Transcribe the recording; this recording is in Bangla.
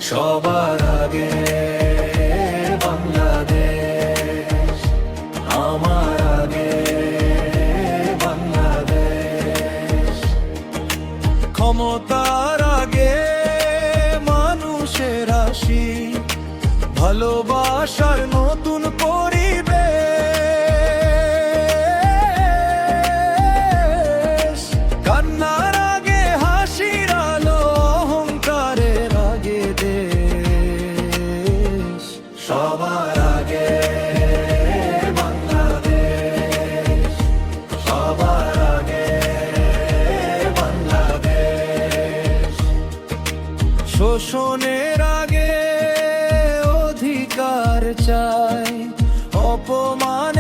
সবার আগে বাংলাদেশ, আমার আগে বাংলাদেশ। ক্ষমতার আগে মানুষের হাসি, ভালোবাসার নতুন পরিবেশ। কান্নার আগে হাসির আলো, অহংকারের আগে দেশ। সবার আগে বাংলাদেশ, সবার আগে বাংলাদেশ। শোষণের আগে অধিকার চাই, অপমান